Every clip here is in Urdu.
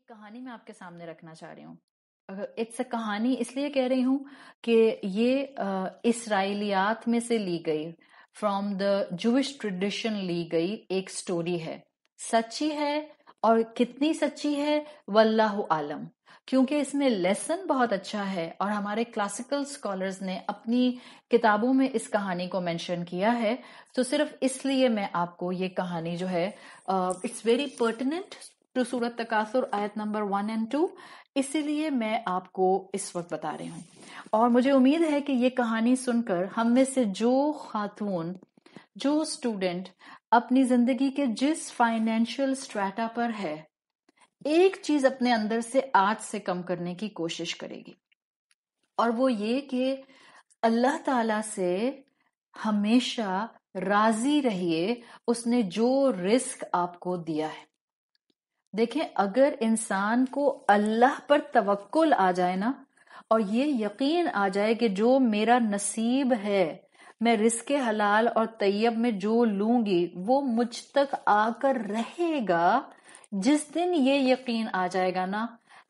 ایک کہانی میں آپ کے سامنے رکھنا چاہ رہی ہوں. اٹس اے کہانی اس لیے کہہ رہی ہوں کہ یہ اسرائیلیات میں سے لی گئی، فرام دا جوش ٹریڈیشن لی گئی ایک سٹوری ہے. سچی ہے اور کتنی سچی ہے واللہ عالم، کیونکہ اس میں لیسن بہت اچھا ہے اور ہمارے کلاسیکل اسکالرز نے اپنی کتابوں میں اس کہانی کو مینشن کیا ہے. تو صرف اس لیے میں آپ کو یہ کہانی جو ہے اٹس ویری پرٹیننٹ ٹو سورت تکاثر آیت نمبر 1 and 2، اسی لیے میں آپ کو اس وقت بتا رہی ہوں. اور مجھے امید ہے کہ یہ کہانی سن کر ہم میں سے جو خاتون، جو اسٹوڈنٹ اپنی زندگی کے جس فائنینشیل اسٹریٹا پر ہے، ایک چیز اپنے اندر سے آج سے کم کرنے کی کوشش کرے گی، اور وہ یہ کہ اللہ تعالی سے ہمیشہ راضی رہیے اس نے جو رزق آپ کو دیا ہے. دیکھیں، اگر انسان کو اللہ پر توکل آ جائے نا، اور یہ یقین آ جائے کہ جو میرا نصیب ہے، میں رزق حلال اور طیب میں جو لوں گی وہ مجھ تک آ کر رہے گا، جس دن یہ یقین آ جائے گا نا،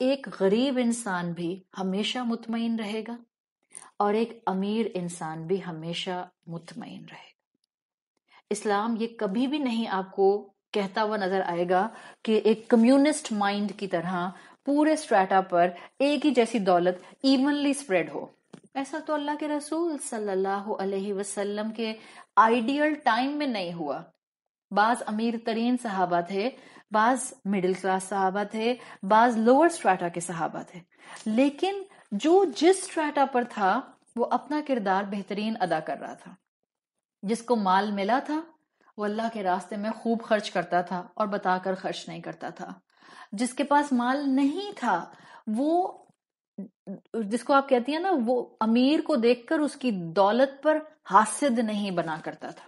ایک غریب انسان بھی ہمیشہ مطمئن رہے گا اور ایک امیر انسان بھی ہمیشہ مطمئن رہے گا. اسلام یہ کبھی بھی نہیں آپ کو کہتا ہوا نظر آئے گا کہ ایک کمیونسٹ مائنڈ کی طرح پورے اسٹریٹا پر ایک ہی جیسی دولت ایونلی سپریڈ ہو. ایسا تو اللہ کے رسول صلی اللہ علیہ وسلم کے آئیڈیل ٹائم میں نہیں ہوا. بعض امیر ترین صحابہ تھے، بعض مڈل کلاس صحابہ تھے، بعض لوور اسٹریٹا کے صحابہ تھے، لیکن جو جس اسٹریٹا پر تھا وہ اپنا کردار بہترین ادا کر رہا تھا. جس کو مال ملا تھا وہ اللہ کے راستے میں خوب خرچ کرتا تھا اور بتا کر خرچ نہیں کرتا تھا. جس کے پاس مال نہیں تھا، وہ جس کو آپ کہتی ہیں نا، وہ امیر کو دیکھ کر اس کی دولت پر حاسد نہیں بنا کرتا تھا،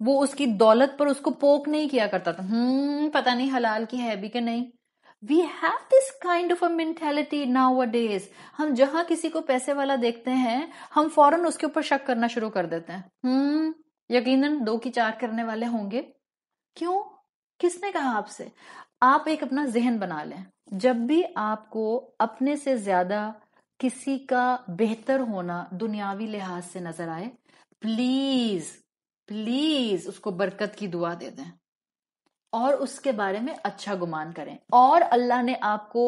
وہ اس کی دولت پر اس کو پوک نہیں کیا کرتا تھا، پتہ نہیں حلال کی ہے بھی کہ نہیں. We have this kind of a mentality nowadays. ہم جہاں کسی کو پیسے والا دیکھتے ہیں ہم فوراً اس کے اوپر شک کرنا شروع کر دیتے ہیں. یقیناً 2 کی 4 کرنے والے ہوں گے. کیوں؟ کس نے کہا آپ سے؟ آپ ایک اپنا ذہن بنا لیں، جب بھی آپ کو اپنے سے زیادہ کسی کا بہتر ہونا دنیاوی لحاظ سے نظر آئے، پلیز پلیز اس کو برکت کی دعا دے دیں اور اس کے بارے میں اچھا گمان کریں. اور اللہ نے آپ کو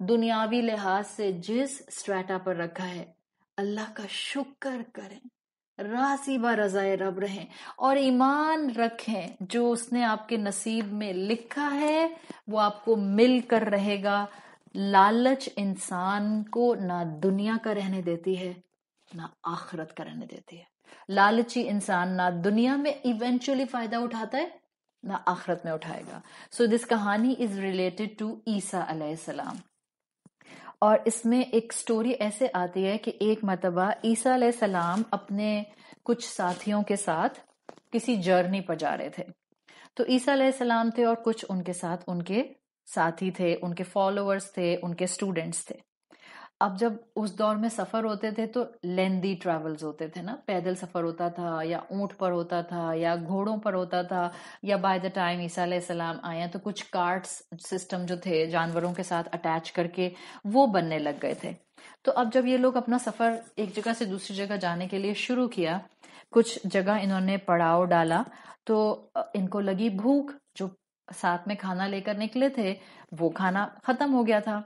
دنیاوی لحاظ سے جس اسٹریٹا پر رکھا ہے، اللہ کا شکر کریں، راضی با رضائے رب رہیں اور ایمان رکھیں جو اس نے آپ کے نصیب میں لکھا ہے وہ آپ کو مل کر رہے گا. لالچ انسان کو نہ دنیا کا رہنے دیتی ہے نہ آخرت کا رہنے دیتی ہے. لالچی انسان نہ دنیا میں ایونچولی فائدہ اٹھاتا ہے نہ آخرت میں اٹھائے گا. سو دس کہانی از ریلیٹڈ ٹو عیسیٰ علیہ السلام، اور اس میں ایک سٹوری ایسے آتی ہے کہ ایک مرتبہ عیسیٰ علیہ السلام اپنے کچھ ساتھیوں کے ساتھ کسی جرنی پر جا رہے تھے. تو عیسیٰ علیہ السلام تھے اور کچھ ان کے ساتھ ان کے ساتھی تھے، ان کے فالوورز تھے، ان کے اسٹوڈنٹس تھے. اب جب اس دور میں سفر ہوتے تھے تو لیندی ٹریولز ہوتے تھے نا، پیدل سفر ہوتا تھا یا اونٹ پر ہوتا تھا یا گھوڑوں پر ہوتا تھا، یا بائی دا ٹائم عیسیٰ علیہ السلام آئے تو کچھ کارٹس سسٹم جو تھے جانوروں کے ساتھ اٹیچ کر کے وہ بننے لگ گئے تھے. تو اب جب یہ لوگ اپنا سفر ایک جگہ سے دوسری جگہ جانے کے لیے شروع کیا، کچھ جگہ انہوں نے پڑاؤ ڈالا تو ان کو لگی بھوک. جو ساتھ میں کھانا لے کر نکلے تھے وہ کھانا ختم ہو گیا تھا.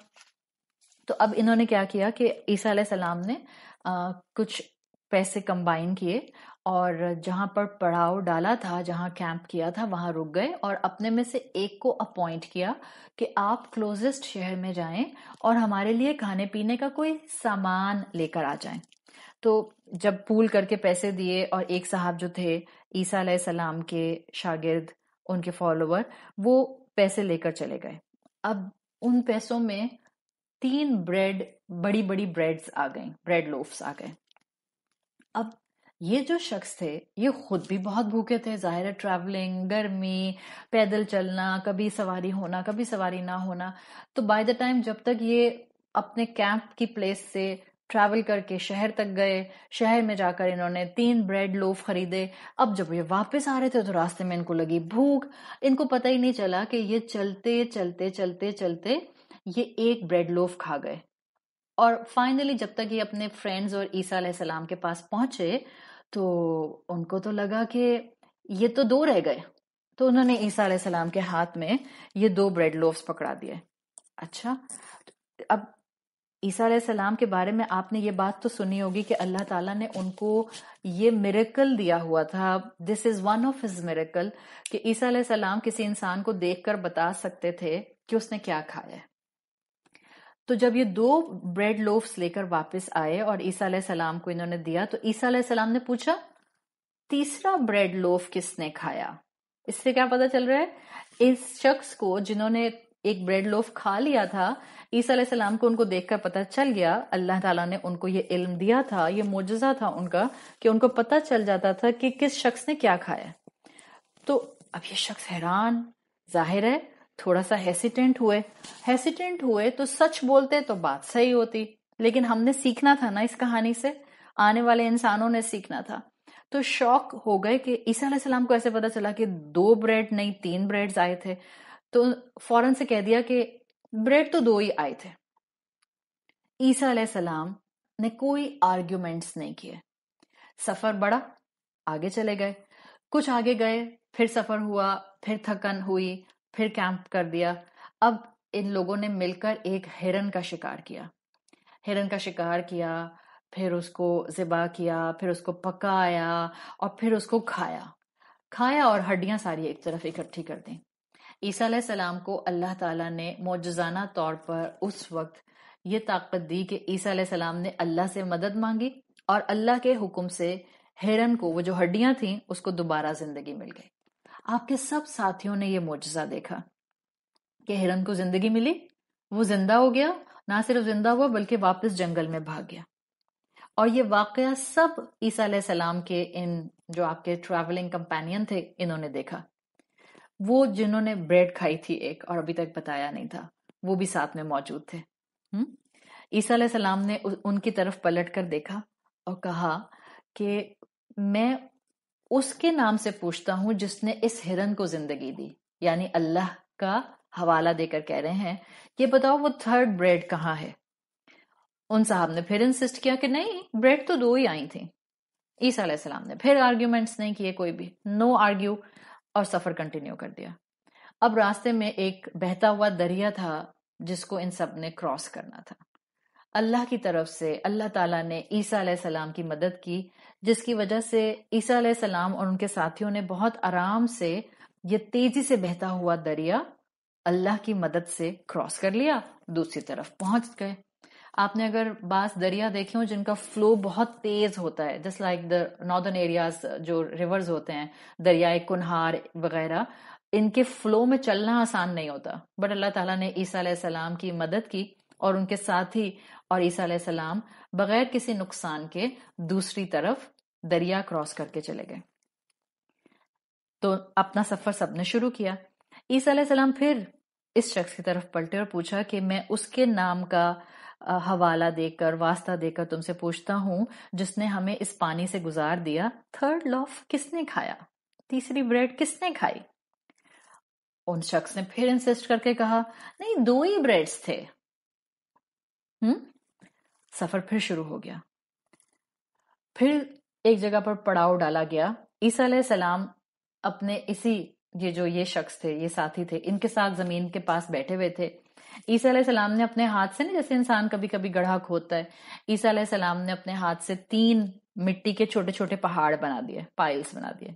تو اب انہوں نے کیا کیا کہ عیسیٰ علیہ السلام نے کچھ پیسے کمبائن کیے اور جہاں پر پڑاؤ ڈالا تھا، جہاں کیمپ کیا تھا، وہاں رک گئے اور اپنے میں سے ایک کو اپوائنٹ کیا کہ آپ کلوزسٹ شہر میں جائیں اور ہمارے لیے کھانے پینے کا کوئی سامان لے کر آ جائیں. تو جب پول کر کے پیسے دیے اور ایک صاحب جو تھے عیسیٰ علیہ السلام کے شاگرد، ان کے فالوور، وہ پیسے لے کر چلے گئے. اب ان پیسوں میں 3 بریڈ، بڑی بڑی بریڈز آ گئیں، بریڈ لوفز آ گئے. اب یہ جو شخص تھے یہ خود بھی بہت بھوکے تھے، ظاہر ہے ٹریولنگ، گرمی، پیدل چلنا، کبھی سواری ہونا کبھی سواری نہ ہونا. تو بائی دا ٹائم جب تک یہ اپنے کیمپ کی پلیس سے ٹریول کر کے شہر تک گئے، شہر میں جا کر انہوں نے 3 بریڈ لوف خریدے. اب جب یہ واپس آ رہے تھے تو راستے میں ان کو لگی بھوک. ان کو پتہ ہی نہیں چلا کہ یہ چلتے چلتے چلتے چلتے یہ ایک بریڈ لوف کھا گئے. اور فائنلی جب تک یہ اپنے فرینڈز اور عیسیٰ علیہ السلام کے پاس پہنچے تو ان کو تو لگا کہ یہ تو 2 رہ گئے. تو انہوں نے عیسیٰ علیہ السلام کے ہاتھ میں یہ 2 بریڈ لوفز پکڑا دیے. اچھا، اب عیسیٰ علیہ السلام کے بارے میں آپ نے یہ بات تو سنی ہوگی کہ اللہ تعالیٰ نے ان کو یہ میریکل دیا ہوا تھا. This is one of his miracle کہ عیسیٰ علیہ السلام کسی انسان کو دیکھ کر بتا سکتے تھے کہ اس نے کیا کھایا ہے. تو جب یہ 2 بریڈ لوفز لے کر واپس آئے اور عیسیٰ علیہ السلام کو انہوں نے دیا تو عیسیٰ علیہ السلام نے پوچھا تیسرا بریڈ لوف کس نے کھایا؟ اس سے کیا پتا چل رہا ہے؟ اس شخص کو جنہوں نے ایک بریڈ لوف کھا لیا تھا، عیسیٰ علیہ السلام کو ان کو دیکھ کر پتا چل گیا، اللہ تعالیٰ نے ان کو یہ علم دیا تھا، یہ معجزہ تھا ان کا کہ ان کو پتا چل جاتا تھا کہ کس شخص نے کیا کھایا. تو اب یہ شخص حیران، ظاہر ہے تھوڑا سا ہیسیٹنٹ ہوئے تو سچ بولتے تو بات صحیح ہوتی، لیکن ہم نے سیکھنا تھا نا اس کہانی سے، آنے والے انسانوں نے سیکھنا تھا. تو شوق ہو گئے کہ عیسیٰ علیہ السلام کو ایسے پتا چلا کہ 2 بریڈ نہیں 3 بریڈز آئے تھے. تو فوراً سے کہہ دیا کہ بریڈ تو 2 ہی آئے تھے. عیسیٰ علیہ السلام نے کوئی آرگیومنٹس نہیں کیے. سفر بڑا، آگے چلے گئے، کچھ آگے گئے، پھر سفر ہوا، پھر تھکن ہوئی، پھر کیمپ کر دیا. اب ان لوگوں نے مل کر ایک ہرن کا شکار کیا، پھر اس کو ذبح کیا، پھر اس کو پکایا اور پھر اس کو کھایا اور ہڈیاں ساری ایک طرف اکٹھی کر دیں. عیسیٰ علیہ السلام کو اللہ تعالیٰ نے معجزانہ طور پر اس وقت یہ طاقت دی کہ عیسیٰ علیہ السلام نے اللہ سے مدد مانگی اور اللہ کے حکم سے ہرن کو، وہ جو ہڈیاں تھیں، اس کو دوبارہ زندگی مل گئی. آپ کے سب ساتھیوں نے یہ معجزہ دیکھا کہ ہرن کو زندگی ملی، وہ زندہ ہو گیا، نہ صرف زندہ ہوا بلکہ واپس جنگل میں بھاگ گیا. اور یہ واقعہ سب عیسیٰ علیہ السلام کے ان جو آپ کے ٹریولنگ کمپینین تھے انہوں نے دیکھا. وہ جنہوں نے بریڈ کھائی تھی ایک اور ابھی تک بتایا نہیں تھا، وہ بھی ساتھ میں موجود تھے. عیسیٰ علیہ السلام نے ان کی طرف پلٹ کر دیکھا اور کہا کہ میں اس کے نام سے پوچھتا ہوں جس نے اس ہرن کو زندگی دی، یعنی اللہ کا حوالہ دے کر کہہ رہے ہیں یہ بتاؤ وہ 3rd بریڈ کہاں ہے. ان صاحب نے پھر انسسٹ کیا کہ نہیں، بریڈ تو 2 ہی آئی تھیں. عیسیٰ علیہ السلام نے پھر آرگیومنٹس نہیں کیے، کوئی بھی نو آرگیو، اور سفر کنٹینیو کر دیا. اب راستے میں ایک بہتا ہوا دریا تھا جس کو ان سب نے کراس کرنا تھا. اللہ کی طرف سے اللہ تعالیٰ نے عیسیٰ علیہ السلام کی مدد کی، جس کی وجہ سے عیسیٰ علیہ السلام اور ان کے ساتھیوں نے بہت آرام سے یہ تیزی سے بہتا ہوا دریا اللہ کی مدد سے کراس کر لیا، دوسری طرف پہنچ گئے. آپ نے اگر بعض دریا دیکھے ہوں جن کا فلو بہت تیز ہوتا ہے، just like the northern areas جو ریورز ہوتے ہیں، دریائے کنہار وغیرہ، ان کے فلو میں چلنا آسان نہیں ہوتا، بٹ اللہ تعالیٰ نے عیسیٰ علیہ السلام کی مدد کی اور ان کے ساتھی اور عیسیٰ علیہ السلام بغیر کسی نقصان کے دوسری طرف دریا کراس کر کے چلے گئے. تو اپنا سفر سب نے شروع کیا. عیسیٰ علیہ السلام پھر اس شخص کی طرف پلٹے اور پوچھا کہ میں اس کے نام کا حوالہ دے کر، واسطہ دے کر تم سے پوچھتا ہوں جس نے ہمیں اس پانی سے گزار دیا، 3rd لوف کس نے کھایا؟ تیسری بریڈ کس نے کھائی؟ ان شخص نے پھر انسسٹ کر کے کہا نہیں، 2 ہی بریڈز تھے. سفر پھر شروع ہو گیا. پھر ایک جگہ پر پڑاؤ ڈالا گیا. عیسیٰ علیہ السلام اپنے یہ شخص تھے، یہ ساتھی تھے، ان کے ساتھ زمین کے پاس بیٹھے ہوئے تھے. عیسیٰ علیہ السلام نے اپنے ہاتھ سے، جیسے انسان کبھی کبھی گڑھا کھودتا ہے، عیسیٰ علیہ السلام نے اپنے ہاتھ سے 3 مٹی کے چھوٹے چھوٹے پہاڑ بنا دیے، پائلز بنا دیے،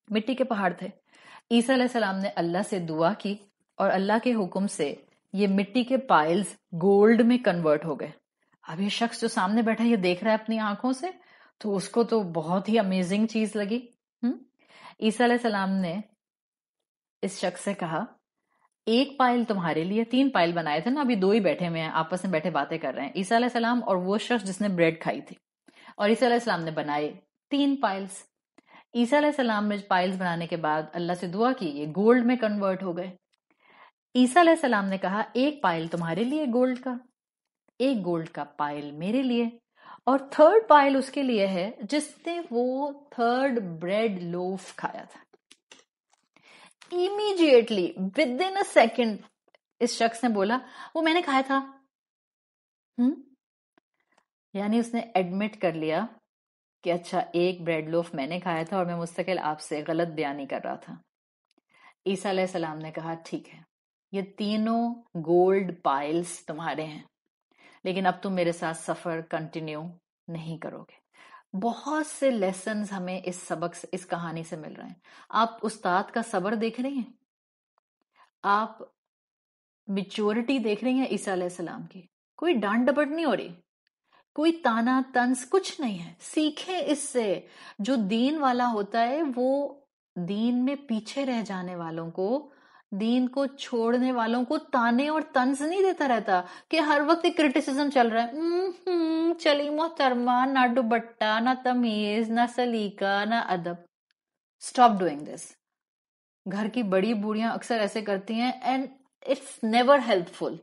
مٹی کے پہاڑ تھے. عیسیٰ علیہ السلام نے اللہ سے دعا کی اور اللہ کے حکم سے یہ مٹی کے پائلز گولڈ میں کنورٹ ہو گئے. اب یہ شخص جو سامنے بیٹھا یہ دیکھ رہا ہے اپنی آنکھوں سے، تو اس کو تو بہت ہی امیزنگ چیز لگی. عیسیٰ علیہ السلام نے اس شخص سے کہا 1 پائل تمہارے لیے، 3 پائل بنائے تھے نا، ابھی 2 ہی بیٹھے ہوئے ہیں، آپس میں بیٹھے باتیں کر رہے ہیں، عیسیٰ علیہ السلام اور وہ شخص جس نے بریڈ کھائی تھی. اور عیسیٰ علیہ السلام نے بنائے 3 پائلز. عیسیٰ علیہ السلام نے پائلز بنانے کے بعد اللہ سے دعا کی، یہ گولڈ میں کنورٹ ہو گئے. عیسیٰ علیہ السلام نے کہا 1 پائل تمہارے لیے گولڈ کا، 1 گولڈ کا پائل میرے لیے، اور 3rd پائل اس کے لیے ہے جس نے وہ 3rd بریڈ لوف کھایا تھا. Immediately, within a second, اس شخص نے بولا وہ میں نے کھایا تھا. یعنی اس نے ایڈمٹ کر لیا کہ اچھا ایک بریڈ لوف میں نے کھایا تھا اور میں مستقل آپ سے غلط بیانی کر رہا تھا. عیسیٰ علیہ السلام نے کہا ٹھیک ہے یہ تینوں گولڈ پائلز تمہارے ہیں لیکن اب تم میرے ساتھ سفر کنٹینیو نہیں کرو گے. بہت سے لیسنز ہمیں اس سبق سے اس کہانی سے مل رہے ہیں. آپ استاد کا صبر دیکھ رہی ہیں, آپ میچورٹی دیکھ رہی ہیں عیسیٰ علیہ السلام کی. کوئی ڈانٹ ڈپٹ نہیں ہو رہی, کوئی تانا طنز کچھ نہیں ہے. سیکھیں اس سے. جو دین والا ہوتا ہے وہ دین میں پیچھے رہ جانے والوں کو, دین کو چھوڑنے والوں کو تانے اور طنز نہیں دیتا رہتا کہ ہر وقت ایک کرٹیسزم چل رہا ہے. چلی محترمہ, نہ دوپٹہ, نہ تمیز, نہ سلیقہ, نہ ادب. Stop doing this. گھر کی بڑی بوڑھیاں اکثر ایسے کرتی ہیں and it's never helpful,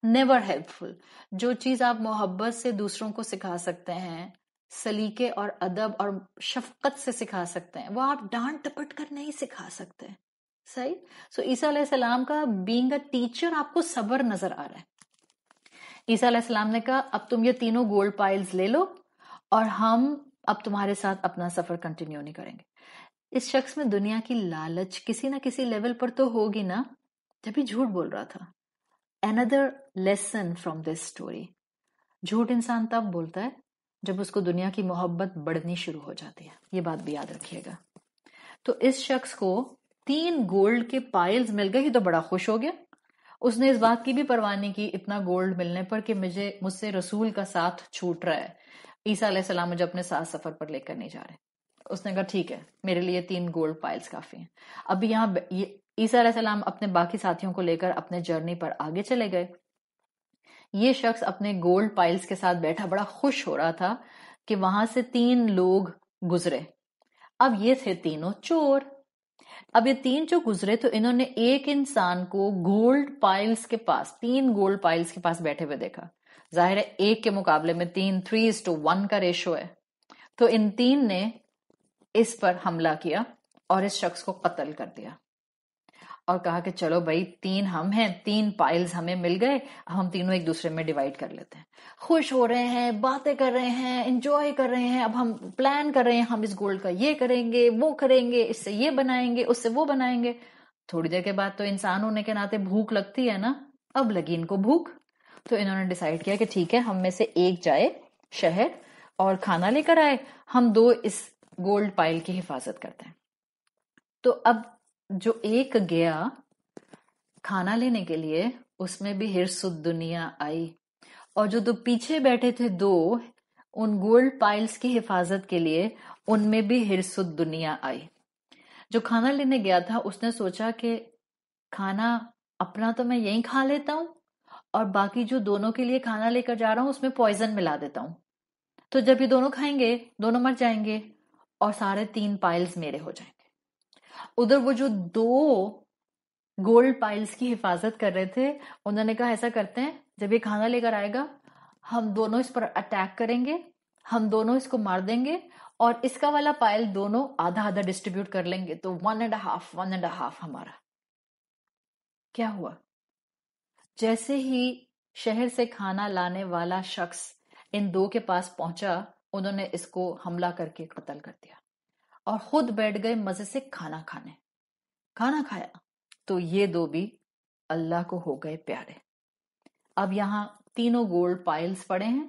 never helpful. جو چیز آپ محبت سے دوسروں کو سکھا سکتے ہیں, سلیقے اور ادب اور شفقت سے سکھا سکتے ہیں, وہ آپ ڈانٹ ٹپٹ کر نہیں سکھا سکتے. صحیح. سو عیسیٰ علیہ السلام کا بینگ اے ٹیچر آپ کو صبر نظر آ رہا ہے. عیسیٰ علیہ السلام نے کہا اب تم یہ تینوں گولڈ پائلز لے لو اور ہم اب تمہارے ساتھ اپنا سفر کنٹینیو نہیں کریں گے. اس شخص میں دنیا کی لالچ کسی نہ کسی لیول پر تو ہوگی نا, جب ہی جھوٹ بول رہا تھا. Another lesson from this story. جھوٹ انسان تب بولتا ہے جب اس کو دنیا کی محبت بڑھنی شروع ہو جاتی ہے. یہ بات بھی یاد رکھیے گا. تو اس شخص کو 3 گولڈ کے پائلز مل گئے, ہی تو بڑا خوش ہو گیا. اس نے اس بات کی بھی پرواہ نہیں کی اتنا گولڈ ملنے پر کہ مجھ سے رسول کا ساتھ چھوٹ رہا ہے, عیسیٰ علیہ السلام مجھے اپنے ساتھ سفر پر لے کر نہیں جا رہے. اس نے کہا ٹھیک ہے میرے لیے 3 گولڈ پائلز کافی ہیں. اب یہاں عیسیٰ علیہ السلام اپنے باقی ساتھیوں کو لے کر اپنے جرنی پر آگے چلے گئے. یہ شخص اپنے گولڈ پائلز کے ساتھ بیٹھا بڑا خوش ہو رہا تھا کہ وہاں سے 3 لوگ گزرے. اب یہ تھے تینوں چور. اب یہ 3 جو گزرے تو انہوں نے ایک انسان کو گولڈ پائلز کے پاس, 3 گولڈ پائلز کے پاس بیٹھے ہوئے دیکھا. ظاہر ہے ایک کے مقابلے میں 3:1 کا ریشو ہے. تو ان 3 نے اس پر حملہ کیا اور اس شخص کو قتل کر دیا اور کہا کہ چلو بھائی 3 ہم ہیں, 3 پائلز ہمیں مل گئے, ہم تینوں ایک دوسرے میں ڈیوائڈ کر لیتے ہیں. خوش ہو رہے ہیں, باتیں کر رہے ہیں, انجوائے کر رہے ہیں. اب ہم پلان کر رہے ہیں ہم اس گولڈ کا یہ کریں گے, وہ کریں گے, اس سے یہ بنائیں گے, اس سے وہ بنائیں گے. تھوڑی دیر کے بعد تو انسان ہونے کے ناطے بھوک لگتی ہے نا, اب لگی ان کو بھوک. تو انہوں نے ڈیسائیڈ کیا کہ ٹھیک ہے ہم میں سے ایک جائے شہر اور کھانا لے کر آئے, ہم 2 اس گولڈ پائل کی حفاظت کرتے ہیں. تو اب جو ایک گیا کھانا لینے کے لیے اس میں بھی حرص الدنیا آئی, اور جو 2 پیچھے بیٹھے تھے 2 ان گولڈ پائلز کی حفاظت کے لیے ان میں بھی حرص الدنیا آئی. جو کھانا لینے گیا تھا اس نے سوچا کہ کھانا اپنا تو میں یہیں کھا لیتا ہوں اور باقی جو دونوں کے لیے کھانا لے کر جا رہا ہوں اس میں پوائزن ملا دیتا ہوں, تو جب یہ دونوں کھائیں گے دونوں مر جائیں گے اور سارے 3 پائلز میرے ہو جائیں گے. ادھر وہ جو 2 گولڈ پائلز کی حفاظت کر رہے تھے انہوں نے کہا ایسا کرتے ہیں جب یہ کھانا لے کر آئے گا ہم دونوں اس پر اٹیک کریں گے, ہم دونوں اس کو مار دیں گے اور اس کا والا پائل دونوں آدھا آدھا ڈسٹریبیوٹ کر لیں گے, تو 1.5 ہمارا. کیا ہوا؟ جیسے ہی شہر سے کھانا لانے والا شخص ان 2 کے پاس پہنچا انہوں نے اس کو حملہ کر کے قتل کر دیا اور خود بیٹھ گئے مزے سے کھانا کھانے. کھانا کھایا تو یہ 2 بھی اللہ کو ہو گئے پیارے. اب یہاں تینوں گولڈ پائلز پڑے ہیں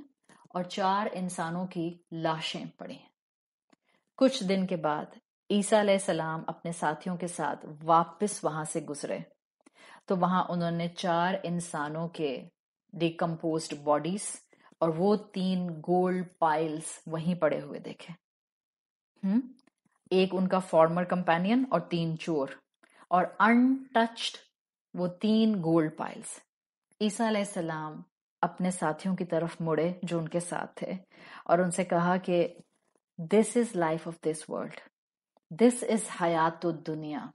اور 4 انسانوں کی لاشیں پڑی ہیں. کچھ دن کے بعد عیسیٰ علیہ السلام اپنے ساتھیوں کے ساتھ واپس وہاں سے گزرے تو وہاں انہوں نے 4 انسانوں کے ڈیکمپوزڈ باڈیز اور وہ 3 گولڈ پائلز وہیں پڑے ہوئے دیکھے. ایک ان کا فارمر کمپینین اور 3 چور, اور انٹچڈ وہ 3 گولڈ پائلز. عیسیٰ علیہ السلام اپنے ساتھیوں کی طرف مڑے جو ان کے ساتھ تھے اور ان سے کہا کہ this is life of this world, this is حیات الدنیا.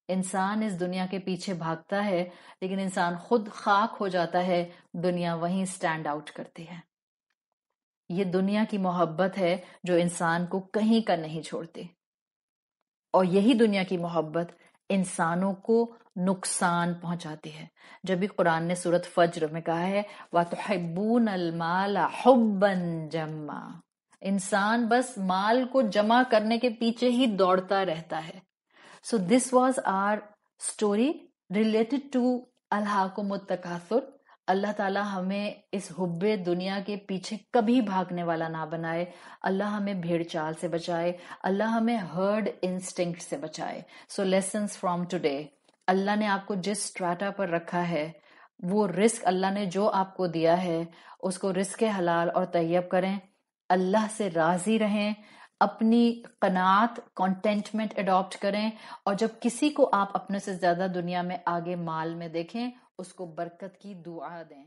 انسان اس دنیا کے پیچھے بھاگتا ہے لیکن انسان خود خاک ہو جاتا ہے, دنیا وہیں سٹینڈ آؤٹ کرتی ہے. یہ دنیا کی محبت ہے جو انسان کو کہیں کا نہیں چھوڑتی, اور یہی دنیا کی محبت انسانوں کو نقصان پہنچاتی ہے. جب بھی قرآن نے سورۃ فجر میں کہا ہے وَتُحِبُّونَ الْمَالَ حُبًّا جَمًّا، انسان بس مال کو جمع کرنے کے پیچھے ہی دوڑتا رہتا ہے. So this was our story related to الہاکم التکاثر. اللہ تعالیٰ ہمیں اس حب دنیا کے پیچھے کبھی بھاگنے والا نہ بنائے. اللہ ہمیں بھیڑ چال سے بچائے. اللہ ہمیں ہرڈ انسٹنکٹ سے بچائے. So lessons from today. اللہ نے آپ کو جس سٹریٹا پر رکھا ہے، وہ رزق اللہ نے جو آپ کو دیا ہے اس کو رزق حلال اور طیب کریں. اللہ سے راضی رہیں، اپنی قناعت کانٹینٹمنٹ اڈاپٹ کریں، اور جب کسی کو آپ اپنے سے زیادہ دنیا میں آگے مال میں دیکھیں اس کو برکت کی دعا دیں.